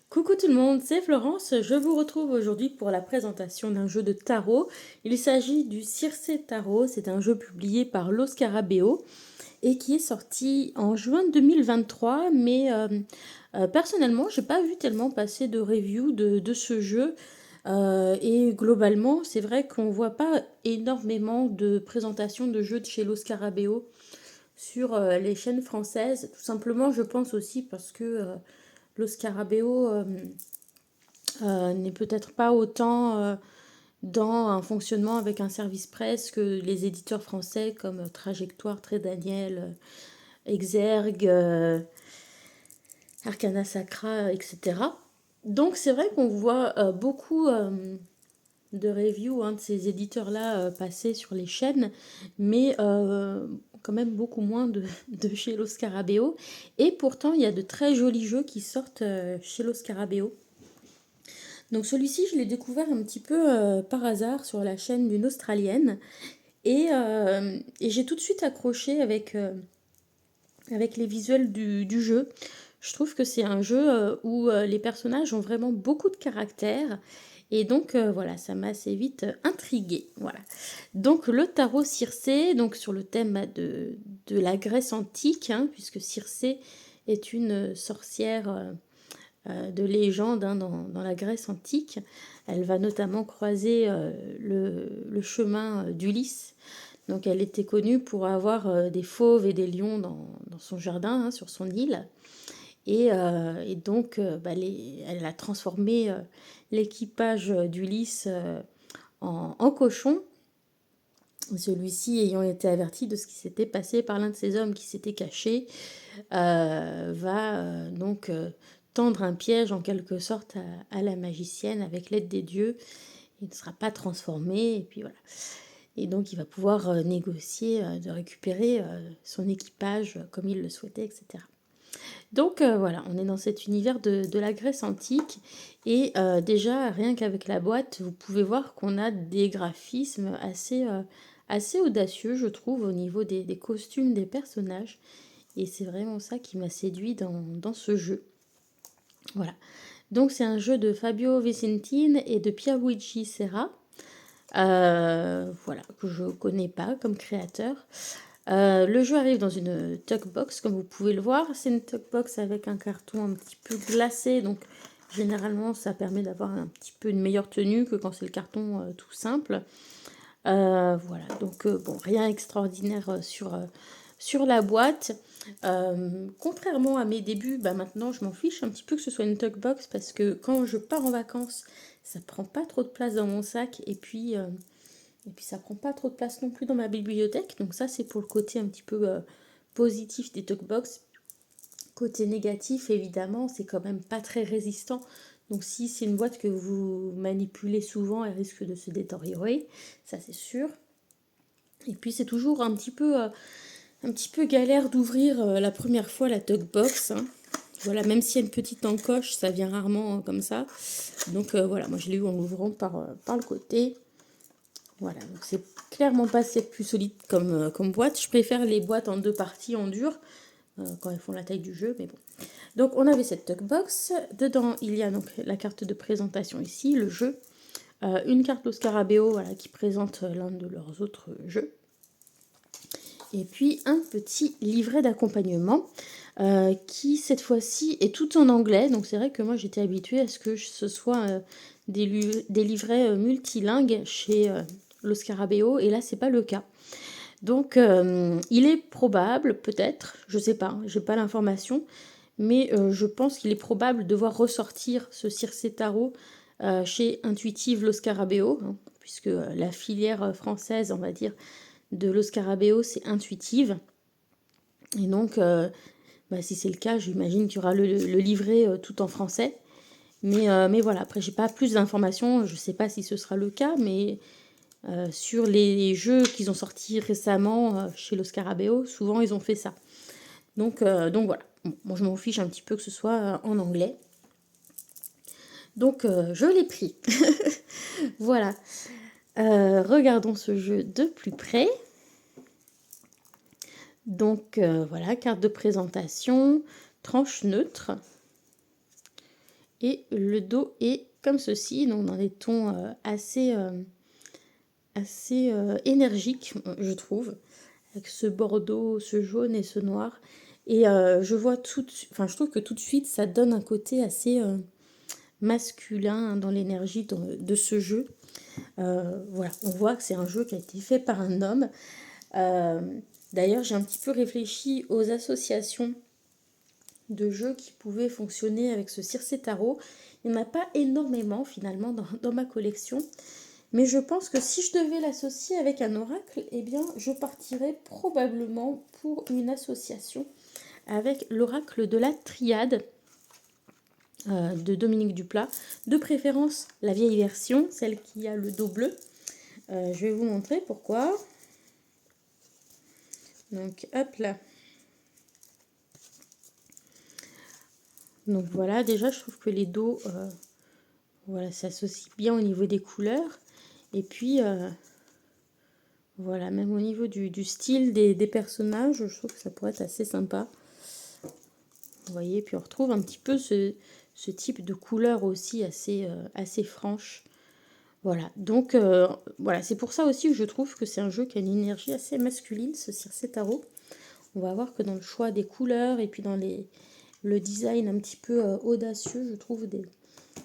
Coucou tout le monde, c'est Florence. Je vous retrouve aujourd'hui pour la présentation d'un jeu de tarot. Il s'agit du Circe Tarot. C'est un jeu publié par Lo Scarabeo et qui est sorti en juin 2023. Mais personnellement, j'ai pas vu tellement passer de review de ce jeu. Et globalement, c'est vrai qu'on voit pas énormément de présentations de jeux de chez Lo Scarabeo sur les chaînes françaises. Tout simplement, je pense aussi parce que Lo Scarabeo n'est peut-être pas autant dans un fonctionnement avec un service presse que les éditeurs français comme Trajectoire, Trait Daniel, Exergue, Arcana Sacra, etc. Donc c'est vrai qu'on voit beaucoup de reviews de ces éditeurs-là passer sur les chaînes, mais quand même beaucoup moins de chez Lo Scarabeo. Et pourtant, il y a de très jolis jeux qui sortent chez Lo Scarabeo. Donc celui-ci, je l'ai découvert un petit peu par hasard sur la chaîne d'une Australienne. Et j'ai tout de suite accroché avec les visuels du jeu. Je trouve que c'est un jeu où les personnages ont vraiment beaucoup de caractère. Et donc voilà, ça m'a assez vite intriguée. Voilà. Donc le tarot Circé, donc sur le thème de la Grèce antique, hein, puisque Circé est une sorcière de légende dans la Grèce antique. Elle va notamment croiser le chemin d'Ulysse. Donc elle était connue pour avoir des fauves et des lions dans son jardin, hein, sur son île. Et donc elle a transformé l'équipage d'Ulysse en cochon. Celui-ci, ayant été averti de ce qui s'était passé par l'un de ces hommes qui s'était caché, va donc tendre un piège en quelque sorte à la magicienne avec l'aide des dieux. Il ne sera pas transformé, et puis voilà. Et donc il va pouvoir négocier de récupérer son équipage comme il le souhaitait, etc. Donc voilà, on est dans cet univers de la Grèce antique. Et déjà, rien qu'avec la boîte, vous pouvez voir qu'on a des graphismes assez audacieux, je trouve, au niveau des costumes des personnages. Et c'est vraiment ça qui m'a séduit dans ce jeu. Voilà. Donc c'est un jeu de Fabio Vicentini et de Pierluigi Serra. Voilà, que je connais pas comme créateur. Le jeu arrive dans une tuckbox, comme vous pouvez le voir. C'est une tuckbox avec un carton un petit peu glacé, donc généralement ça permet d'avoir un petit peu une meilleure tenue que quand c'est le carton tout simple. Voilà, donc bon, rien extraordinaire sur la boîte. Contrairement à mes débuts, maintenant je m'en fiche un petit peu que ce soit une tuckbox parce que quand je pars en vacances, ça prend pas trop de place dans mon sac et puis ça prend pas trop de place non plus dans ma bibliothèque. Donc ça c'est pour le côté un petit peu positif des talkbox. Côté négatif évidemment, c'est quand même pas très résistant. Donc si c'est une boîte que vous manipulez souvent, elle risque de se détériorer, ça c'est sûr. Et puis c'est toujours un petit peu galère d'ouvrir la première fois la talkbox, hein. Voilà, même s'il y a une petite encoche, ça vient rarement comme ça. Donc voilà, moi je l'ai eu en l'ouvrant par le côté. Voilà, donc c'est clairement pas cette plus solide comme boîte. Je préfère les boîtes en deux parties en dur quand elles font la taille du jeu, mais bon. Donc on avait cette tuckbox. Dedans, il y a donc la carte de présentation ici, le jeu. Une carte Lo Scarabeo, voilà, qui présente l'un de leurs autres jeux. Et puis un petit livret d'accompagnement qui cette fois-ci est tout en anglais. Donc c'est vrai que moi j'étais habituée à ce que ce soit des livrets multilingues chez Lo Scarabeo, et là c'est pas le cas. Donc il est probable, peut-être, je sais pas, j'ai pas l'information, mais je pense qu'il est probable de voir ressortir ce Circe Tarot chez Intuitive Lo Scarabeo, hein, puisque la filière française, on va dire, de Lo Scarabeo, c'est Intuitive. Et donc, si c'est le cas, j'imagine qu'il y aura le livret tout en français. Mais voilà, après, j'ai pas plus d'informations, je sais pas si ce sera le cas, mais sur les jeux qu'ils ont sortis récemment chez Lo Scarabeo, souvent ils ont fait ça. Donc voilà, bon, moi je m'en fiche un petit peu que ce soit en anglais. Donc je l'ai pris. Voilà. Regardons ce jeu de plus près. Donc voilà, carte de présentation, tranche neutre. Et le dos est comme ceci, donc dans des tons assez énergiques, je trouve, avec ce bordeaux, ce jaune et ce noir. Et je vois je trouve que tout de suite, ça donne un côté assez masculin, hein, dans l'énergie de ce jeu. Voilà, on voit que c'est un jeu qui a été fait par un homme. Euh, D'ailleurs, j'ai un petit peu réfléchi aux associations de jeux qui pouvaient fonctionner avec ce Circe Tarot. Il n'y en a pas énormément finalement dans ma collection. Mais je pense que si je devais l'associer avec un oracle, eh bien, je partirais probablement pour une association avec l'oracle de la Triade de Dominique Duplat. De préférence, la vieille version, celle qui a le dos bleu. Je vais vous montrer pourquoi. Donc, hop là. Donc voilà, déjà, je trouve que les dos, voilà, s'associent bien au niveau des couleurs. Et puis, voilà, même au niveau du style des personnages, je trouve que ça pourrait être assez sympa. Vous voyez, puis on retrouve un petit peu ce type de couleur aussi assez franche. Voilà, donc voilà, c'est pour ça aussi que je trouve que c'est un jeu qui a une énergie assez masculine, ce Circe Tarot. On va voir que dans le choix des couleurs et puis dans le design un petit peu audacieux, je trouve,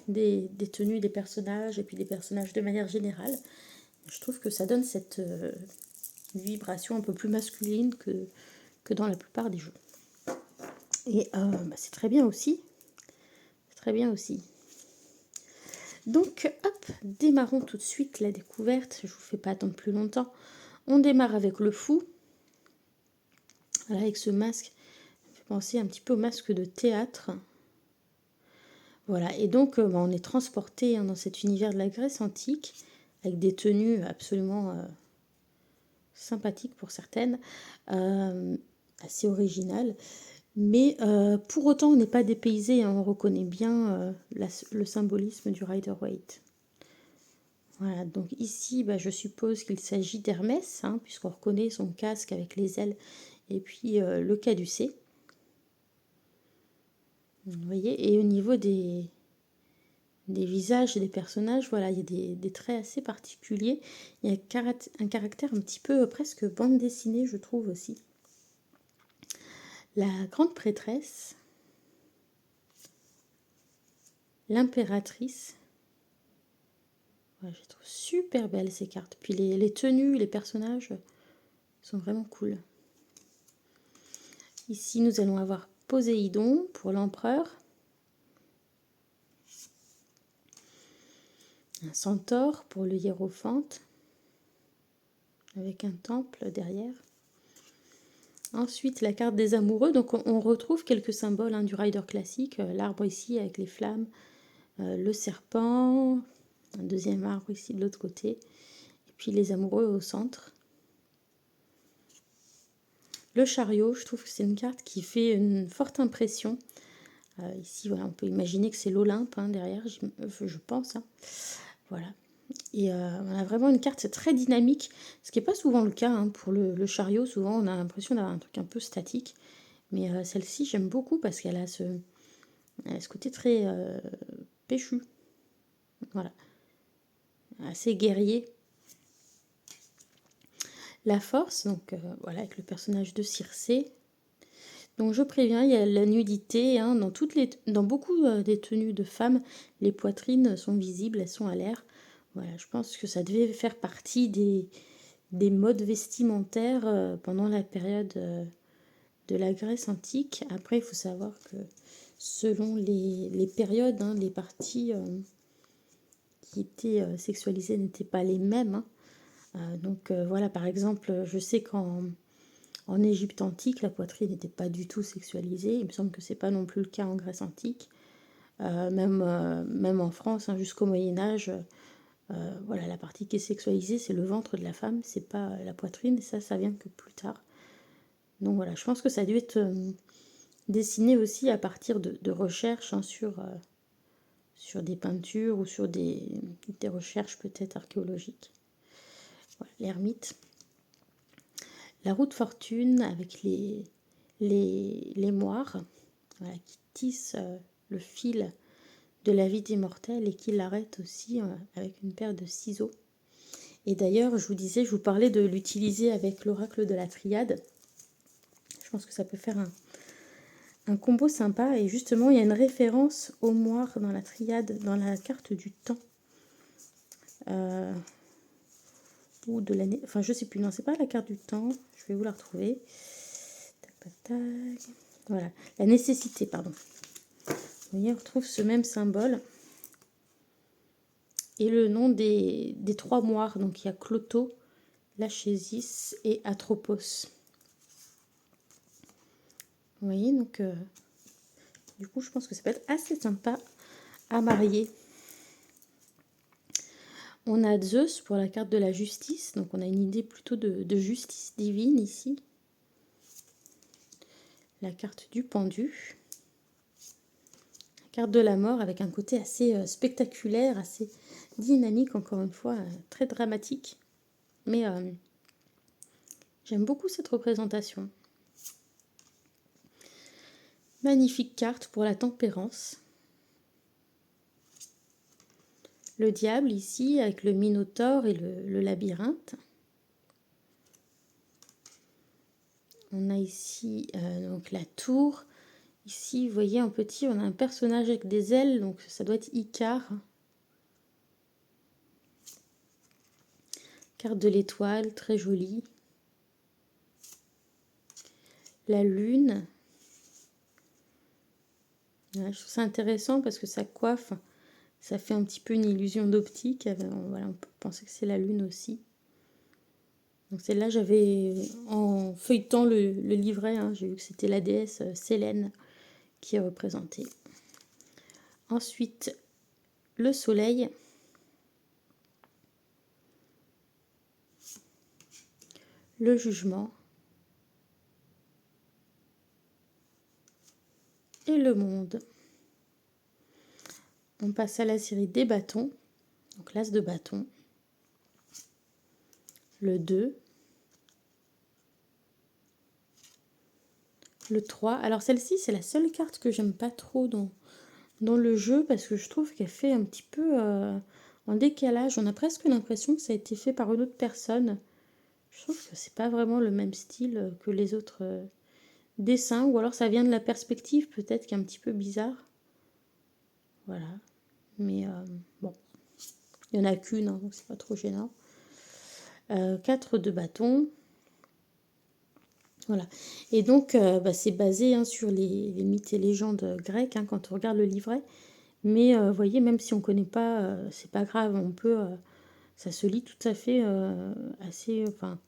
des tenues des personnages et puis des personnages de manière générale. Je trouve que ça donne cette vibration un peu plus masculine que dans la plupart des jeux. Et c'est très bien aussi. Très bien aussi. Donc, hop, démarrons tout de suite la découverte. Je ne vous fais pas attendre plus longtemps. On démarre avec le fou. Voilà, avec ce masque. Ça me fait penser un petit peu au masque de théâtre. Voilà, et donc on est transporté, hein, dans cet univers de la Grèce antique, avec des tenues absolument sympathiques pour certaines, assez originales. Mais pour autant, on n'est pas dépaysé, hein, on reconnaît bien le symbolisme du Rider-Waite. Voilà, donc ici, je suppose qu'il s'agit d'Hermès, hein, puisqu'on reconnaît son casque avec les ailes et puis le caducée. Vous voyez, et au niveau des visages et des personnages, voilà, il y a des traits assez particuliers. Il y a un caractère un petit peu presque bande dessinée, je trouve aussi. La grande prêtresse, l'impératrice. Voilà, je trouve super belles ces cartes. Puis les tenues, les personnages sont vraiment cool. Ici, nous allons avoir Poséidon pour l'empereur. Un centaure pour le hiérophante, avec un temple derrière. Ensuite, la carte des amoureux. Donc, on retrouve quelques symboles, hein, du rider classique. L'arbre ici avec les flammes, le serpent, un deuxième arbre ici de l'autre côté, et puis les amoureux au centre. Le chariot, je trouve que c'est une carte qui fait une forte impression. Ici, voilà, on peut imaginer que c'est l'Olympe, hein, derrière, je pense. Hein. Voilà. Et on a vraiment une carte, c'est très dynamique, ce qui n'est pas souvent le cas, hein, pour le chariot. Souvent, on a l'impression d'avoir un truc un peu statique. Mais celle-ci, j'aime beaucoup parce qu'elle a ce côté très péchu. Voilà. Assez guerrier. La force, donc voilà, avec le personnage de Circé. Donc je préviens, il y a la nudité, hein, dans beaucoup des tenues de femmes, les poitrines sont visibles, elles sont à l'air. Voilà, je pense que ça devait faire partie des modes vestimentaires pendant la période de la Grèce antique. Après, il faut savoir que selon les périodes, hein, les parties qui étaient sexualisées n'étaient pas les mêmes. Hein. Donc voilà, par exemple, je sais qu'en Égypte antique, la poitrine n'était pas du tout sexualisée. Il me semble que c'est pas non plus le cas en Grèce antique. Même en France, hein, jusqu'au Moyen-Âge, voilà, la partie qui est sexualisée, c'est le ventre de la femme, c'est pas la poitrine, et ça vient que plus tard. Donc voilà, je pense que ça a dû être dessiné aussi à partir de recherches, hein, sur des peintures ou sur des recherches peut-être archéologiques. Voilà, l'ermite. La roue de fortune avec les moires, voilà, qui tissent le fil de la vie des mortels et qui l'arrête aussi avec une paire de ciseaux. Et d'ailleurs, je vous parlais de l'utiliser avec l'oracle de la Triade. Je pense que ça peut faire un combo sympa. Et justement, il y a une référence au moire dans la Triade, dans la carte du temps. Ou de l'année. Enfin, je sais plus. Non, c'est pas la carte du temps. Je vais vous la retrouver. Tac, tac, tac. Voilà. La nécessité, pardon. Vous voyez, on retrouve ce même symbole. Et le nom des 3 moires. Donc, il y a Clotho, Lachésis et Atropos. Vous voyez, donc, du coup, je pense que ça peut être assez sympa à marier. On a Zeus pour la carte de la justice. Donc, on a une idée plutôt de justice divine ici. La carte du pendu. La carte de la mort avec un côté assez spectaculaire, assez dynamique, encore une fois, très dramatique. Mais j'aime beaucoup cette représentation. Magnifique carte pour la tempérance. Le diable ici avec le minotaure et le labyrinthe. On a ici donc la tour. Ici, vous voyez en petit, on a un personnage avec des ailes, donc ça doit être Icare. Carte de l'étoile, très jolie. La lune. Voilà, je trouve ça intéressant parce que ça coiffe, ça fait un petit peu une illusion d'optique. Voilà, on peut penser que c'est la lune aussi. Donc celle-là, j'avais, en feuilletant le livret, hein, j'ai vu que c'était la déesse Sélène qui est représentée. Ensuite, le soleil. Le jugement. Et le monde. On passe à la série des bâtons. Donc l'as de bâton. Le 2. Le 3. Alors celle-ci, c'est la seule carte que j'aime pas trop dans le jeu parce que je trouve qu'elle fait un petit peu en décalage. On a presque l'impression que ça a été fait par une autre personne. Je trouve que c'est pas vraiment le même style que les autres dessins. Ou alors ça vient de la perspective peut-être qui est un petit peu bizarre. Voilà. Mais bon. Il n'y en a qu'une, hein, donc c'est pas trop gênant. 4 de bâton. Voilà. Et donc, c'est basé sur les mythes et légendes grecques, hein, quand on regarde le livret. Mais vous voyez, même si on ne connaît pas, c'est pas grave, on peut, ça se lit tout à fait assez, enfin,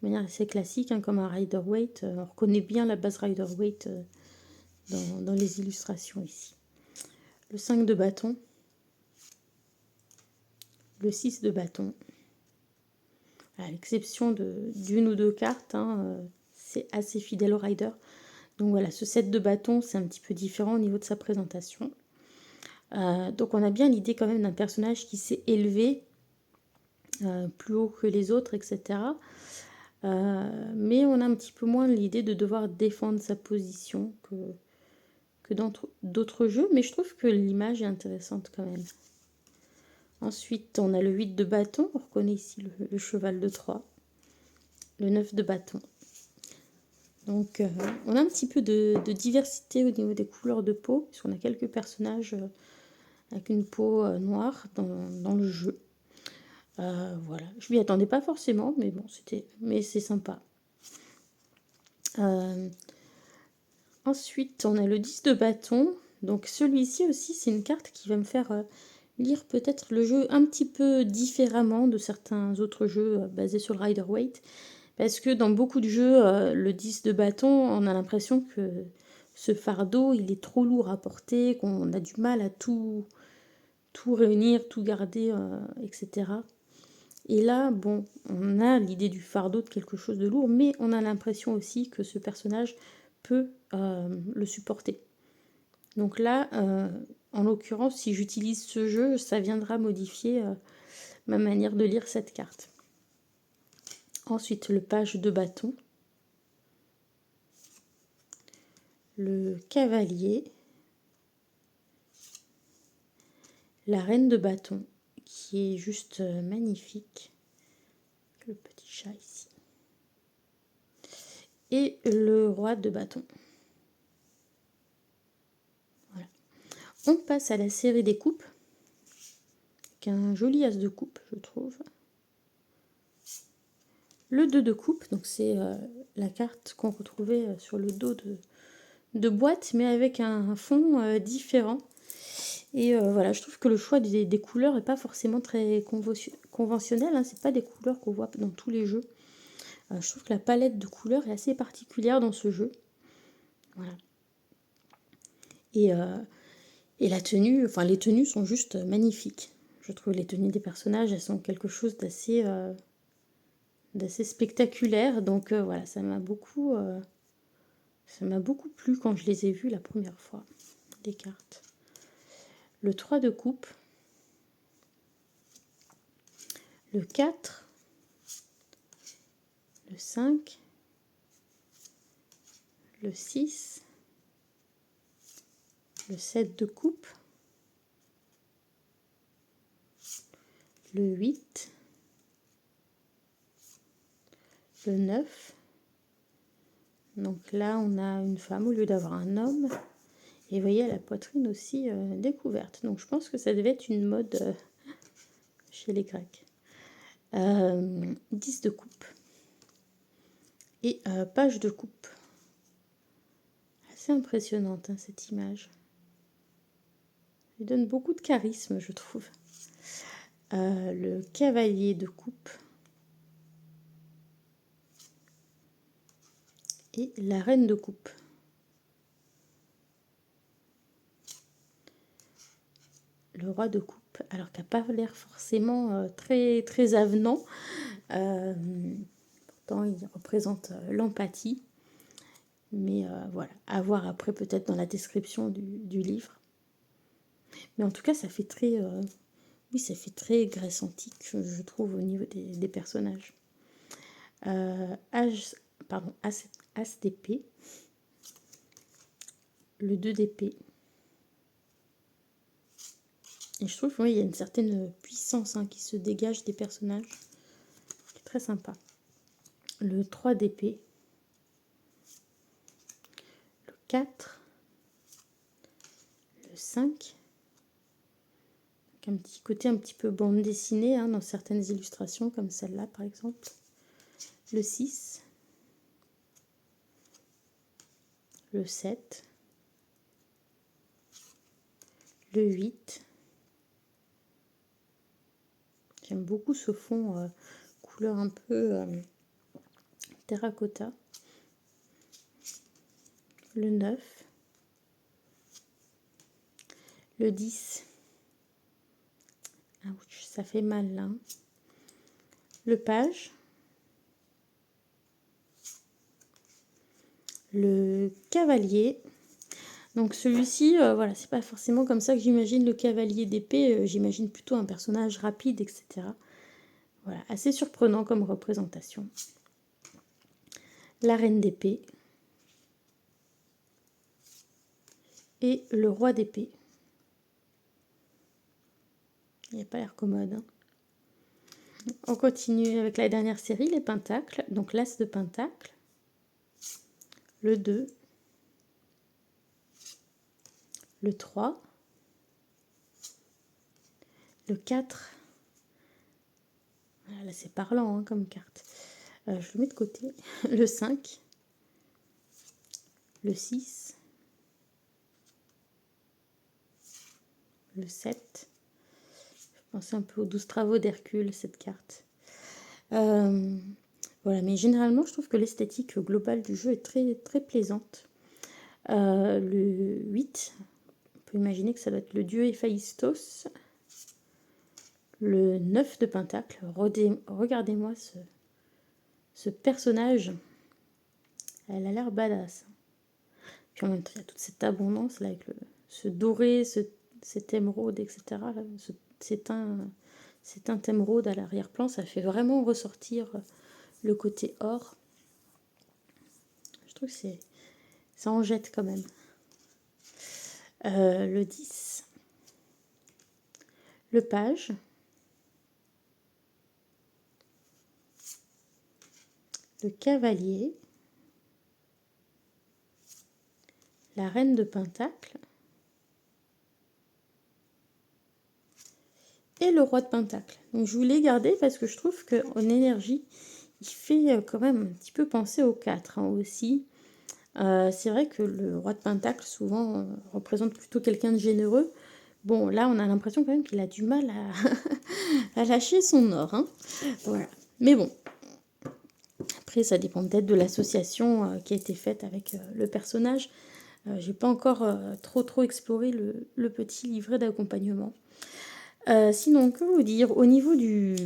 de manière assez classique, hein, comme un Rider-Waite. On reconnaît bien la base Rider-Waite dans les illustrations ici. Le 5 de bâton. Le 6 de bâton. À l'exception d'une ou deux cartes, hein, c'est assez fidèle au rider. Donc voilà, ce set de bâton, c'est un petit peu différent au niveau de sa présentation. Donc on a bien l'idée quand même d'un personnage qui s'est élevé plus haut que les autres, etc. Mais on a un petit peu moins l'idée de devoir défendre sa position que dans d'autres jeux. Mais je trouve que l'image est intéressante quand même. Ensuite, on a le 8 de bâton. On reconnaît ici le cheval de Troie. Le 9 de bâton. Donc, on a un petit peu de diversité au niveau des couleurs de peau, puisqu'on a quelques personnages avec une peau noire dans le jeu. Voilà, je m'y attendais pas forcément, mais bon, mais c'est sympa. Ensuite, on a le 10 de bâton. Donc, celui-ci aussi, c'est une carte qui va me faire lire peut-être le jeu un petit peu différemment de certains autres jeux basés sur le Rider-Waite. Parce que dans beaucoup de jeux, le 10 de bâton, on a l'impression que ce fardeau, il est trop lourd à porter, qu'on a du mal à tout réunir, tout garder, etc. Et là, bon, on a l'idée du fardeau de quelque chose de lourd, mais on a l'impression aussi que ce personnage peut le supporter. Donc là, en l'occurrence, si j'utilise ce jeu, ça viendra modifier ma manière de lire cette carte. Ensuite, le page de bâton. Le cavalier. la reine de bâton, qui est juste magnifique. Le petit chat ici. Et le roi de bâton. Voilà. On passe à la série des coupes. Avec un joli as de coupe, je trouve. Le 2 de coupe, donc c'est la carte qu'on retrouvait sur le dos de boîte, mais avec un fond différent. Et voilà, je trouve que le choix des couleurs n'est pas forcément très conventionnel. Hein. C'est pas des couleurs qu'on voit dans tous les jeux. Je trouve que la palette de couleurs est assez particulière dans ce jeu. Voilà. Et la tenue, enfin les tenues sont juste magnifiques. Je trouve les tenues des personnages, elles sont quelque chose d'assez spectaculaire. Donc voilà, ça m'a beaucoup plu quand je les ai vues la première fois, les cartes. Le 3 de coupe, le 4, le 5, le 6, le 7 de coupe, le 8, le 9. Donc là, on a une femme au lieu d'avoir un homme. Et vous voyez, la poitrine aussi découverte. Donc je pense que ça devait être une mode chez les Grecs. 10 de coupe. Et page de coupe. Assez impressionnante hein, cette image. Elle donne beaucoup de charisme, je trouve. Le cavalier de coupe. Et la reine de coupe. Le roi de coupe, alors qu'il n'a pas l'air forcément très, très avenant. Pourtant, il représente l'empathie. Mais voilà, à voir après peut-être dans la description du livre. Mais en tout cas, ça fait très... oui, ça fait très Grèce antique, je trouve, au niveau des personnages. As d'épée. Le 2 d'épée. Et je trouve qu'il y a une certaine puissance hein, qui se dégage des personnages. Qui est très sympa. Le 3 d'épée. Le 4. Le 5. Donc un petit côté un petit peu bande dessinée hein, dans certaines illustrations, comme celle-là par exemple. Le 6. Le 7. Le 8. J'aime beaucoup ce fond couleur un peu terracotta. Le 9. Le 10. Ouch, ça fait mal là. Le page. Le cavalier. Donc celui-ci, voilà, c'est pas forcément comme ça que j'imagine le cavalier d'épée. J'imagine plutôt un personnage rapide, etc. Voilà, assez surprenant comme représentation. La reine d'épée. Et le roi d'épée. Il n'a pas l'air commode. Hein. On continue avec la dernière série, les pentacles. Donc l'as de pentacle. Le 2. Le 3. Le 4. Là, c'est parlant hein, comme carte. Je le mets de côté. Le 5. Le 6. Le 7. Je pensais un peu aux 12 travaux d'Hercule, cette carte. Voilà, mais généralement, je trouve que l'esthétique globale du jeu est très, très plaisante. Le 8, on peut imaginer que ça doit être le dieu Héphaïstos. Le 9 de pentacle. Regardez-moi ce personnage. Elle a l'air badass. Puis en même temps, il y a toute cette abondance là, avec ce doré, cet émeraude, etc. Là, c'est un émeraude à l'arrière-plan. Ça fait vraiment ressortir le côté or. Je trouve que ça en jette quand même. Le 10. le page, le cavalier, la reine de Pentacle et le roi de Pentacle. Donc je voulais garder parce que je trouve qu'en énergie, il fait quand même un petit peu penser aux 4 aussi. C'est vrai que le roi de Pentacle souvent représente plutôt quelqu'un de généreux. Bon, là on a l'impression quand même qu'il a du mal à, à lâcher son or. Hein. Voilà. Mais bon, après ça dépend peut-être de l'association qui a été faite avec le personnage. J'ai pas encore trop exploré le petit livret d'accompagnement. Sinon, que vous dire, au niveau du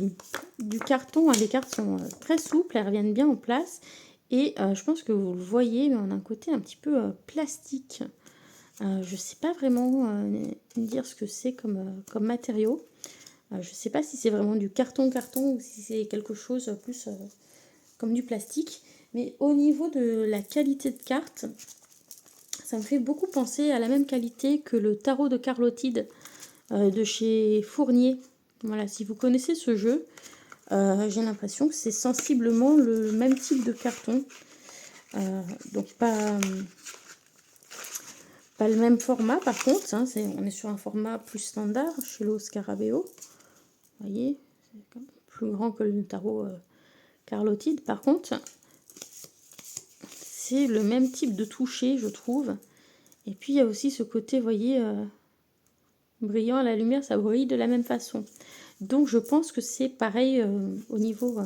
carton, les cartes sont très souples, elles reviennent bien en place. Et je pense que vous le voyez, mais on a un côté un petit peu plastique. Je ne sais pas vraiment dire ce que c'est comme matériau. Je ne sais pas si c'est vraiment du carton ou si c'est quelque chose plus comme du plastique. Mais au niveau de la qualité de carte, ça me fait beaucoup penser à la même qualité que le tarot de Carlotide de chez Fournier. Voilà, si vous connaissez ce jeu, j'ai l'impression que c'est sensiblement le même type de carton. Donc pas le même format par contre, hein, on est sur un format plus standard chez Los Scarabeo. Vous voyez, c'est plus grand que le tarot Carlotide. Par contre, c'est le même type de toucher, je trouve. Et puis il y a aussi ce côté, vous voyez, brillant à la lumière, ça brille de la même façon. Donc je pense que c'est pareil au niveau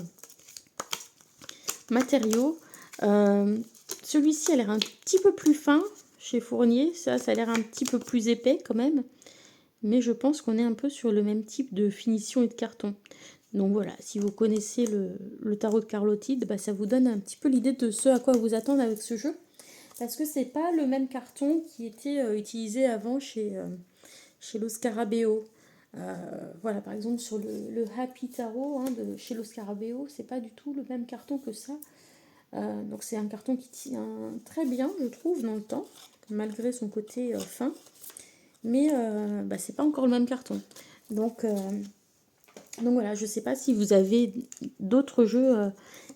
matériaux. Celui-ci a l'air un petit peu plus fin chez Fournier, ça a l'air un petit peu plus épais quand même. Mais je pense qu'on est un peu sur le même type de finition et de carton. Donc voilà, si vous connaissez le tarot de Carlotide, bah, ça vous donne un petit peu l'idée de ce à quoi vous attendre avec ce jeu. Parce que c'est pas le même carton qui était utilisé avant chez Los Scarabeo. Voilà, par exemple sur le Happy Tarot de chez Los Scarabeo, c'est pas du tout le même carton que ça. Donc c'est un carton qui tient très bien, je trouve, dans le temps, malgré son côté fin. Mais bah, c'est pas encore le même carton. Donc voilà, je sais pas si vous avez d'autres jeux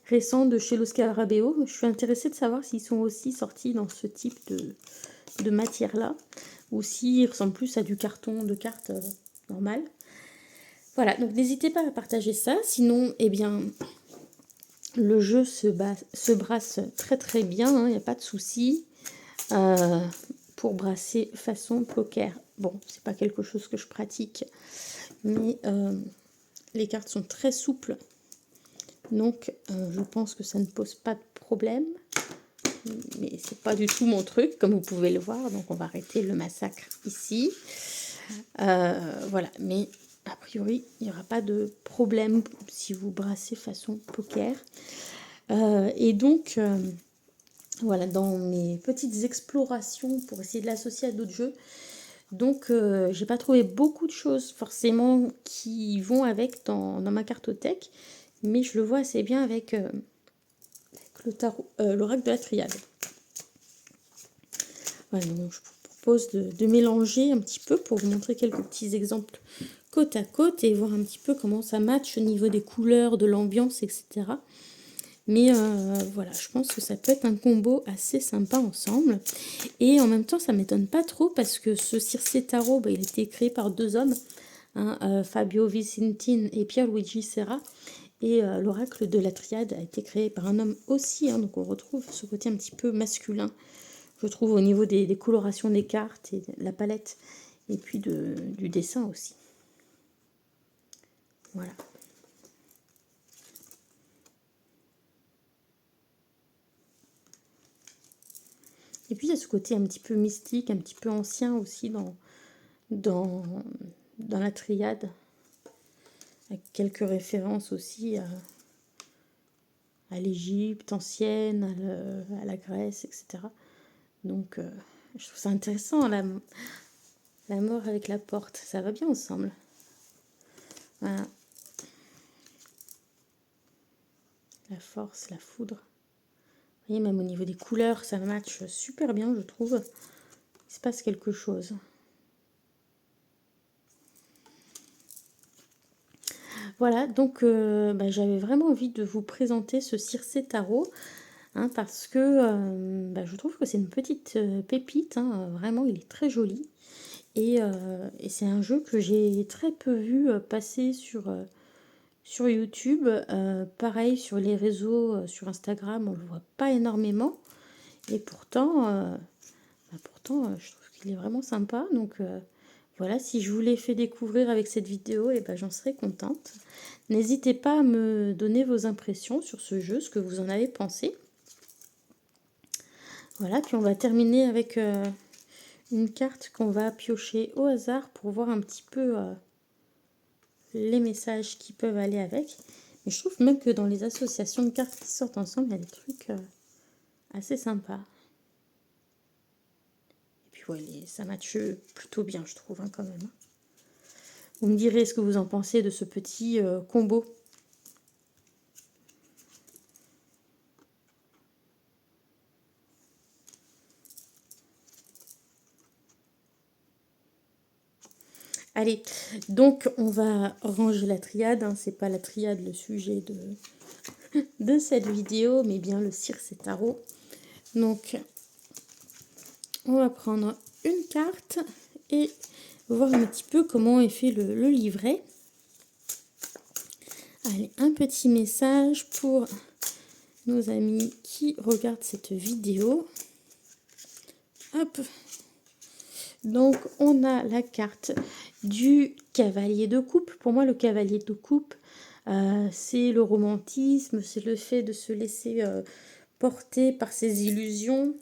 récents de chez Los Scarabeo. Je suis intéressée de savoir s'ils sont aussi sortis dans ce type de matière-là, ou s'ils ressemblent plus à du carton de cartes normal. Voilà, donc n'hésitez pas à partager ça. Sinon, eh bien, le jeu se brasse très bien, il n'y a pas de souci. Pour brasser façon poker. Bon, c'est pas quelque chose que je pratique, mais les cartes sont très souples. Donc, je pense que ça ne pose pas de problème. Mais c'est pas du tout mon truc, comme vous pouvez le voir. Donc, on va arrêter le massacre ici. Voilà, mais a priori, il n'y aura pas de problème si vous brassez façon poker. Et donc, voilà, dans mes petites explorations pour essayer de l'associer à d'autres jeux, donc j'ai pas trouvé beaucoup de choses forcément qui vont avec dans ma cartothèque, mais je le vois assez bien avec le tarot, l'oracle de la triade. Voilà, donc je vous propose de mélanger un petit peu pour vous montrer quelques petits exemples côte à côte et voir un petit peu comment ça match au niveau des couleurs, de l'ambiance, etc. Mais voilà, je pense que ça peut être un combo assez sympa ensemble. Et en même temps, ça ne m'étonne pas trop parce que ce Circe Tarot, il a été créé par 2 hommes, Fabio Vicentin et Pierluigi Serra. Et l'oracle de la triade a été créé par un homme aussi. Donc on retrouve ce côté un petit peu masculin, je trouve, au niveau des colorations des cartes et de la palette. Et puis du dessin aussi. Voilà. Et puis il y a ce côté un petit peu mystique, un petit peu ancien aussi dans la triade, avec quelques références aussi à l'Égypte ancienne, à la Grèce, etc. Donc je trouve ça intéressant, la mort avec la porte, ça va bien ensemble. Voilà. La force, la foudre. Vous voyez, même au niveau des couleurs, ça match super bien, je trouve. Il se passe quelque chose. Voilà, donc j'avais vraiment envie de vous présenter ce Circé Tarot, hein, parce que je trouve que c'est une petite pépite, hein, vraiment il est très joli. Et c'est un jeu que j'ai très peu vu passer sur YouTube. Pareil sur les réseaux, sur Instagram, on le voit pas énormément. Et pourtant, je trouve qu'il est vraiment sympa. Donc voilà, si je vous l'ai fait découvrir avec cette vidéo, et j'en serais contente. N'hésitez pas à me donner vos impressions sur ce jeu, ce que vous en avez pensé. Voilà, puis on va terminer avec une carte qu'on va piocher au hasard pour voir un petit peu les messages qui peuvent aller avec. Mais je trouve même que dans les associations de cartes qui sortent ensemble, il y a des trucs assez sympas. Et puis ouais, ça matche plutôt bien, je trouve, hein, quand même. Vous me direz ce que vous en pensez de ce petit combo. Allez, donc on va ranger la triade, hein. C'est pas la triade le sujet de cette vidéo, mais bien le Circé Tarot. Donc, on va prendre une carte et voir un petit peu comment est fait le livret. Allez, un petit message pour nos amis qui regardent cette vidéo. Hop. Donc, on a la carte du cavalier de coupe. Pour moi, le cavalier de coupe, c'est le romantisme, c'est le fait de se laisser porter par ses illusions.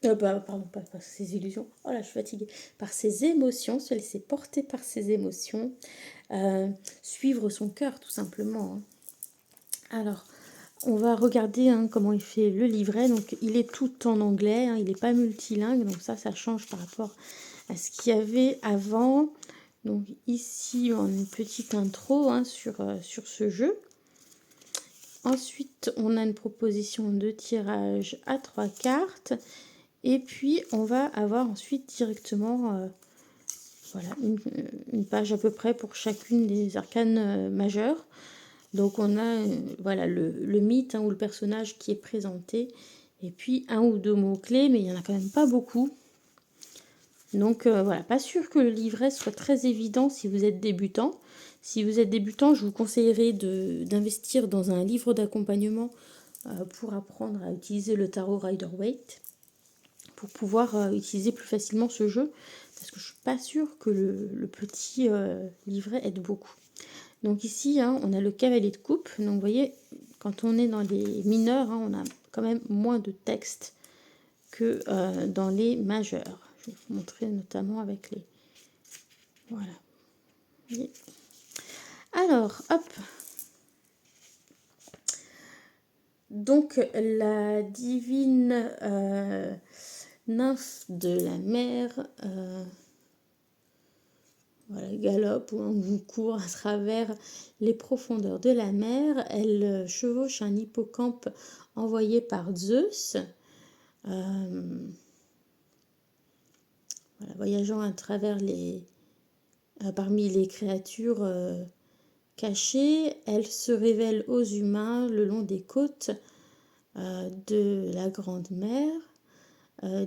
Pardon, pas par ses illusions. Oh là, je suis fatiguée. Par ses émotions, se laisser porter par ses émotions. Suivre son cœur, tout simplement. Hein. Alors, on va regarder comment il fait le livret. Donc, il est tout en anglais. Hein, il n'est pas multilingue. Donc, ça change par rapport à ce qu'il y avait avant. Donc, ici, on a une petite intro sur ce jeu. Ensuite, on a une proposition de tirage à 3 cartes. Et puis, on va avoir ensuite directement voilà, une page à peu près pour chacune des arcanes majeures. Donc, on a voilà, le mythe ou le personnage qui est présenté. Et puis, un ou deux mots-clés, mais il n'y en a quand même pas beaucoup. Donc, voilà, pas sûr que le livret soit très évident si vous êtes débutant. Si vous êtes débutant, je vous conseillerais d'investir dans un livre d'accompagnement pour apprendre à utiliser le tarot Rider-Waite, pour pouvoir utiliser plus facilement ce jeu, parce que je suis pas sûre que le petit livret aide beaucoup. Donc ici, on a le cavalier de coupe. Donc vous voyez, quand on est dans les mineurs, on a quand même moins de texte que dans les majeurs. Je vais vous montrer notamment avec les... Voilà. Alors, hop. Donc, la divine nymphe de la mer... voilà, galope ou court à travers les profondeurs de la mer. Elle chevauche un hippocampe envoyé par Zeus. Voilà, voyageant à travers parmi les créatures cachées, elle se révèle aux humains le long des côtes de la Grande Mer,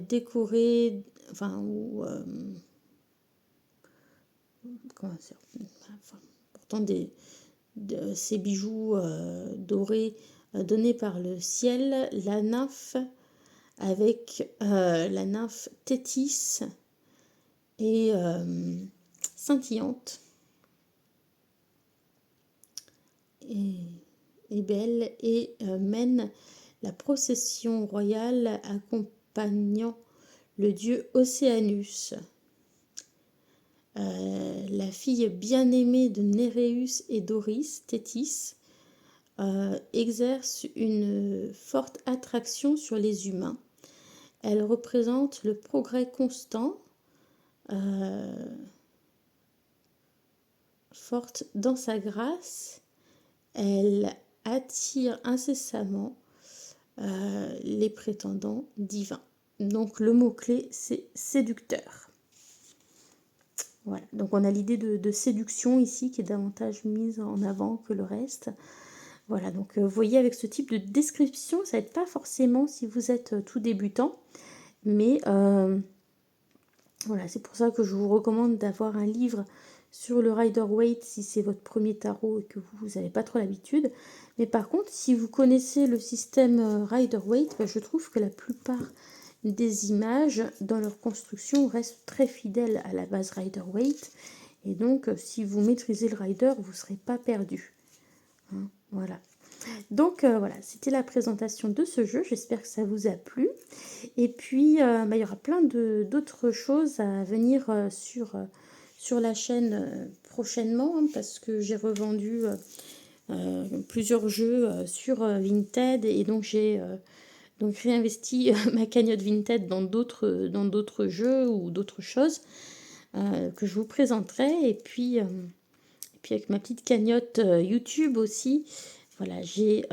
décorée, comment dire, pourtant ces bijoux dorés donnés par le ciel, la nymphe avec la nymphe Thétis et scintillante et belle et mène la procession royale accompagnant le dieu Océanus. La fille bien-aimée de Néréus et Doris, Thétis, exerce une forte attraction sur les humains. Elle représente le progrès constant, forte dans sa grâce. Elle attire incessamment les prétendants divins. Donc le mot-clé, c'est séducteur. Voilà, donc on a l'idée de séduction ici qui est davantage mise en avant que le reste. Voilà, donc vous voyez avec ce type de description, ça n'aide pas forcément si vous êtes tout débutant, mais voilà, c'est pour ça que je vous recommande d'avoir un livre sur le Rider-Waite si c'est votre premier tarot et que vous n'avez pas trop l'habitude. Mais par contre, si vous connaissez le système Rider-Waite, je trouve que la plupart des images dans leur construction restent très fidèles à la base Rider-Waite. Et donc, si vous maîtrisez le Rider, vous ne serez pas perdu. Hein, voilà. Donc voilà, c'était la présentation de ce jeu. J'espère que ça vous a plu. Et puis, il y aura plein d'autres choses à venir sur la chaîne prochainement, hein, parce que j'ai revendu plusieurs jeux sur Vinted et donc j'ai donc réinvesti ma cagnotte Vinted dans d'autres jeux ou d'autres choses que je vous présenterai. Et puis avec ma petite cagnotte YouTube aussi, voilà, j'ai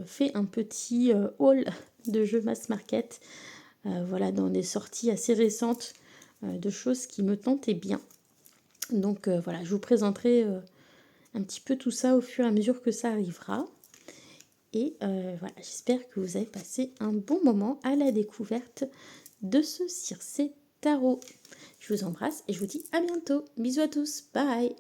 fait un petit haul de jeux mass market, voilà, dans des sorties assez récentes de choses qui me tentaient bien. Donc voilà, je vous présenterai un petit peu tout ça au fur et à mesure que ça arrivera. Et voilà, j'espère que vous avez passé un bon moment à la découverte de ce Circé Tarot. Je vous embrasse et je vous dis à bientôt. Bisous à tous, bye!